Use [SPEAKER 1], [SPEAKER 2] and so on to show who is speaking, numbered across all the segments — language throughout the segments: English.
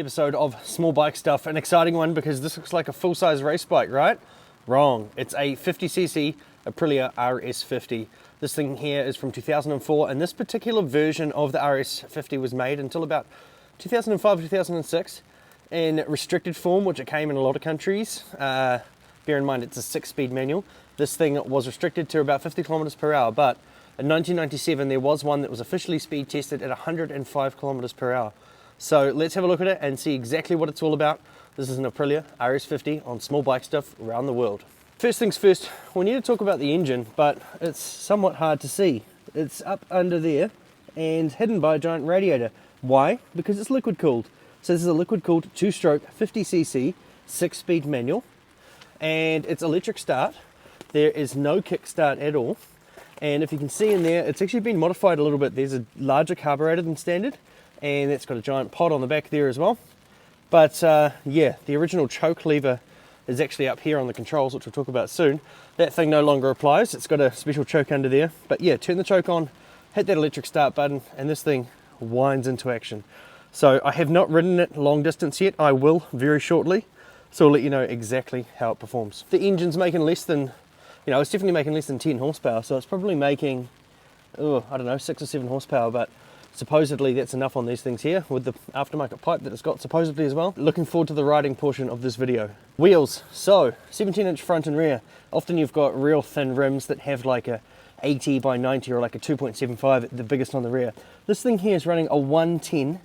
[SPEAKER 1] episode of Small Bike Stuff. An exciting one because this looks like a full-size race bike, right? Wrong. It's a 50cc Aprilia RS50. This thing here is from 2004, and this particular version of the RS50 was made until about 2005 or 2006 in restricted form, which it came in a lot of countries. Bear in mind it's a 6-speed manual. This thing was restricted to about 50 kilometers per hour, but in 1997 there was one that was officially speed tested at 105 kilometers per hour. So let's have a look at it and see exactly what it's all about. This is an Aprilia RS50 on Small Bike Stuff around the world. First things first, we need to talk about the engine, but it's somewhat hard to see. It's up under there and hidden by a giant radiator. Why? Because it's liquid cooled. So this is a liquid cooled 2-stroke 50cc 6-speed manual, and it's electric start. There is no kickstart at all. And if you can see in there, it's actually been modified a little bit. There's a larger carburetor than standard, and it's got a giant pod on the back there as well. But yeah, the original choke lever is actually up here on the controls, which we'll talk about soon. That thing no longer applies. It's got a special choke under there. But yeah, turn the choke on, hit that electric start button, and this thing winds into action. So I have not ridden it long distance yet. I will very shortly. So I'll let you know exactly how it performs. The engine's making less than, it's definitely making less than 10 horsepower. So it's probably making, I don't know, 6 or 7 horsepower, but supposedly that's enough on these things here with the aftermarket pipe that it's got supposedly as well. Looking forward to the riding portion of this video. Wheels, so 17-inch front and rear. Often you've got real thin rims that have like a 80 by 90 or like a 2.75, the biggest on the rear. This thing here is running a 110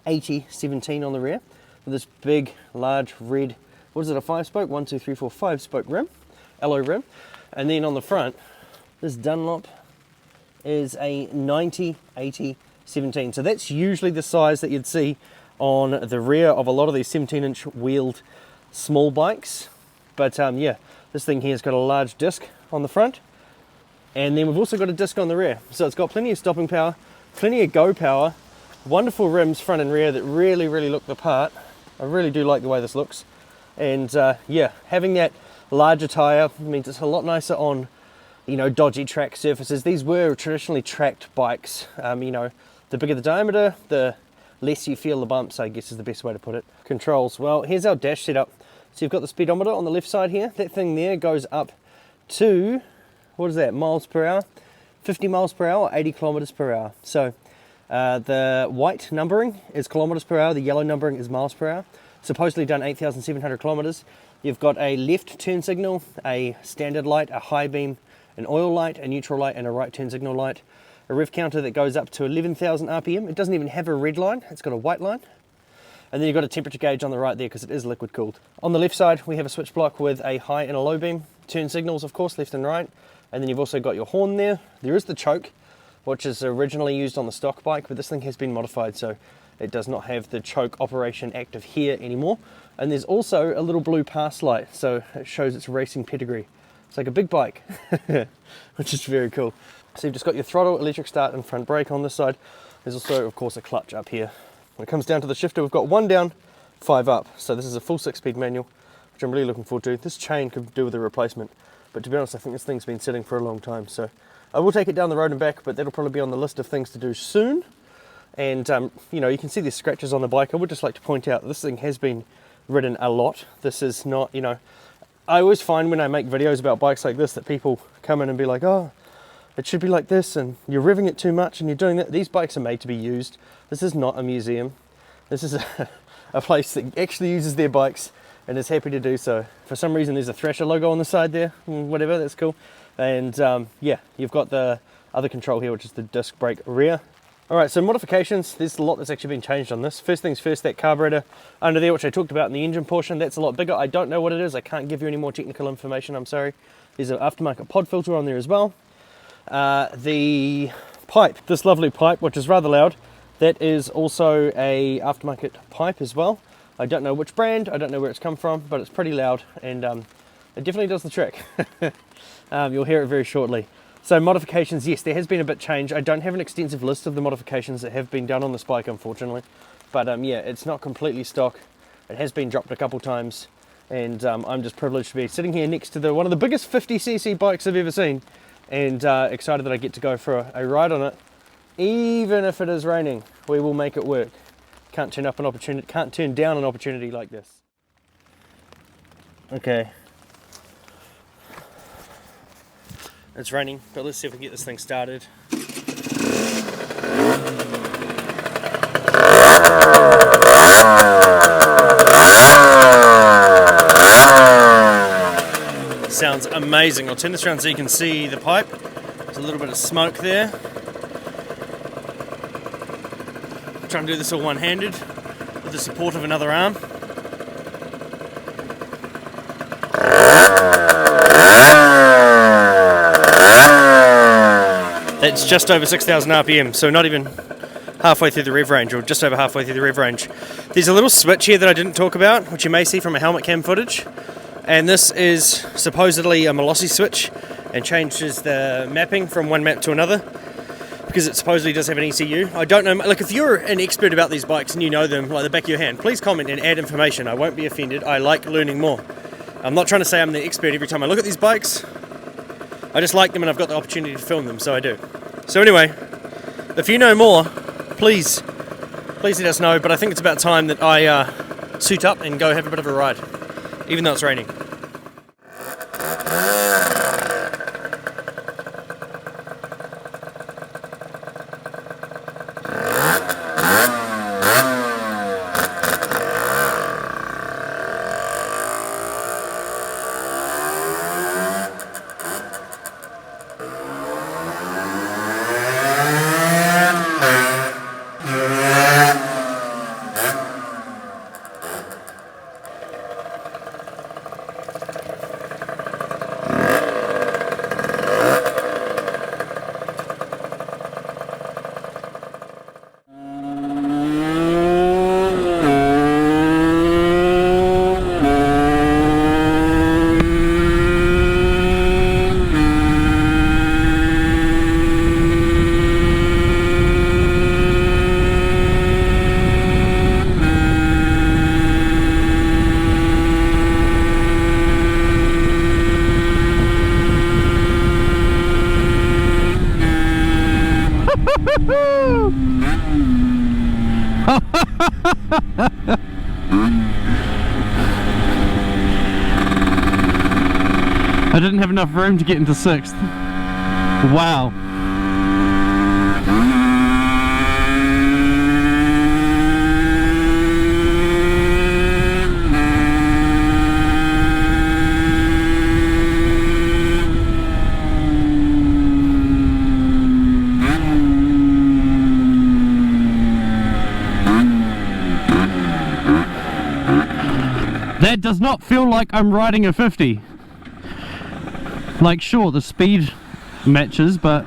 [SPEAKER 1] 80 17 on the rear with this big large red, what is it, a 5-spoke, 1 2 3 4 5-spoke rim, alloy rim. And then on the front, this Dunlop is a 90 80 17. So that's usually the size that you'd see on the rear of a lot of these 17-inch wheeled small bikes. But yeah, this thing here's got a large disc on the front, and then we've also got a disc on the rear. So it's got plenty of stopping power, plenty of go power, wonderful rims front and rear that really look the part. I really do like the way this looks. And yeah, having that larger tire means it's a lot nicer on, dodgy track surfaces. These were traditionally tracked bikes. The bigger the diameter, the less you feel the bumps, I guess is the best way to put it. Controls, well, here's our dash setup. So you've got the speedometer on the left side here. That thing there goes up to, what is that, miles per hour? 50 miles per hour, 80 kilometers per hour. So the white numbering is kilometers per hour, the yellow numbering is miles per hour. Supposedly done 8,700 kilometers. You've got a left turn signal, a standard light, a high beam, an oil light, a neutral light, and a right turn signal light. A rev counter that goes up to 11,000 RPM. It doesn't even have a red line, it's got a white line. And then you've got a temperature gauge on the right there because it is liquid cooled. On the left side, we have a switch block with a high and a low beam. Turn signals, of course, left and right. And then you've also got your horn there. There is the choke, which is originally used on the stock bike, but this thing has been modified, so it does not have the choke operation active here anymore. And there's also a little blue pass light, so it shows it's racing pedigree. It's like a big bike, which is very cool. So you've just got your throttle, electric start, and front brake on this side. There's also, of course, a clutch up here. When it comes down to the shifter, we've got 1 down, 5 up. So this is a full 6-speed manual, which I'm really looking forward to. This chain could do with a replacement, but to be honest, I think this thing's been sitting for a long time. So I will take it down the road and back, but that'll probably be on the list of things to do soon. And you can see the scratches on the bike. I would just like to point out this thing has been ridden a lot. This is not, I always find when I make videos about bikes like this that people come in and be like, oh, it should be like this, and you're revving it too much, and you're doing that. These bikes are made to be used. This is not a museum. This is a place that actually uses their bikes and is happy to do so. For some reason, there's a Thrasher logo on the side there. Whatever, that's cool. And yeah, you've got the other control here, which is the disc brake rear. All right, so modifications, there's a lot that's actually been changed on this. First things first, that carburetor under there, which I talked about in the engine portion, that's a lot bigger. I don't know what it is. I can't give you any more technical information, I'm sorry. There's an aftermarket pod filter on there as well. The pipe, this lovely pipe, which is rather loud, that is also a aftermarket pipe as well. I don't know which brand, I don't know where it's come from, but it's pretty loud, and it definitely does the trick. You'll hear it very shortly. So modifications, yes, there has been a bit change. I don't have an extensive list of the modifications that have been done on this bike, unfortunately, but yeah, it's not completely stock. It has been dropped a couple times, and I'm just privileged to be sitting here next to one of the biggest 50cc bikes I've ever seen, and excited that I get to go for a ride on it. Even if it is raining, we will make it work. Can't turn up an opportunity, can't turn down an opportunity like this. Okay. It's raining, but let's see if we can get this thing started. Sounds amazing. I'll turn this around so you can see the pipe. There's a little bit of smoke there. Try and do this all one-handed with the support of another arm. That's just over 6,000 RPM, so not even halfway through the rev range, or just over halfway through the rev range. There's a little switch here that I didn't talk about, which you may see from my helmet cam footage. And this is supposedly a Malossi switch and changes the mapping from one map to another because it supposedly does have an ECU. I don't know, like if you're an expert about these bikes and you know them like the back of your hand, please comment and add information. I won't be offended. I like learning more. I'm not trying to say I'm the expert every time I look at these bikes. I just like them and I've got the opportunity to film them, so I do. So anyway, if you know more, please let us know, but I think it's about time that I suit up and go have a bit of a ride, even though it's raining.
[SPEAKER 2] I didn't have enough room to get into 6th. Wow. That does not feel like I'm riding a 50. Like, sure, the speed matches, but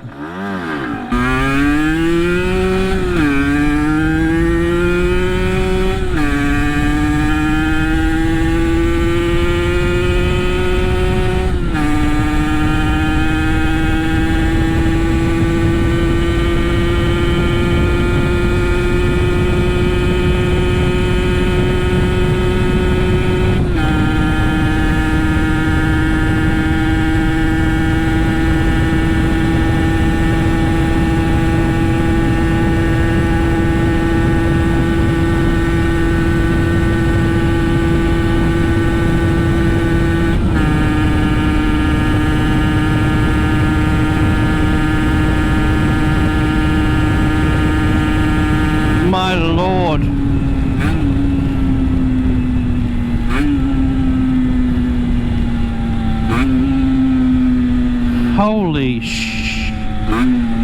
[SPEAKER 2] my lord. Holy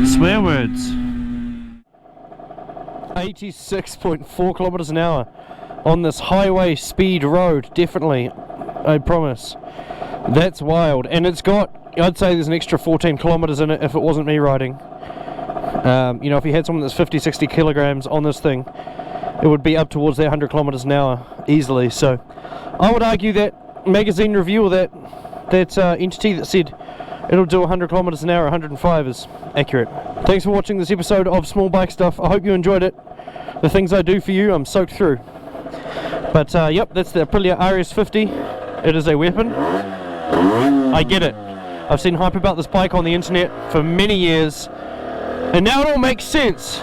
[SPEAKER 2] swear words. 86.4 kilometers an hour on this highway speed road, definitely, I promise. That's wild, and it's got, I'd say there's an extra 14 kilometers in it if it wasn't me riding. You know, if you had someone that's 50-60 kilograms on this thing, it would be up towards that 100 kilometers an hour easily. So I would argue that magazine review, or that entity that said it'll do 100 kilometers an hour, 105, is accurate. Thanks for watching this episode of Small Bike Stuff. I hope you enjoyed it. The things I do for you, I'm soaked through. But yep, that's the Aprilia RS50. It is a weapon. I get it. I've seen hype about this bike on the internet for many years, and now it all makes sense.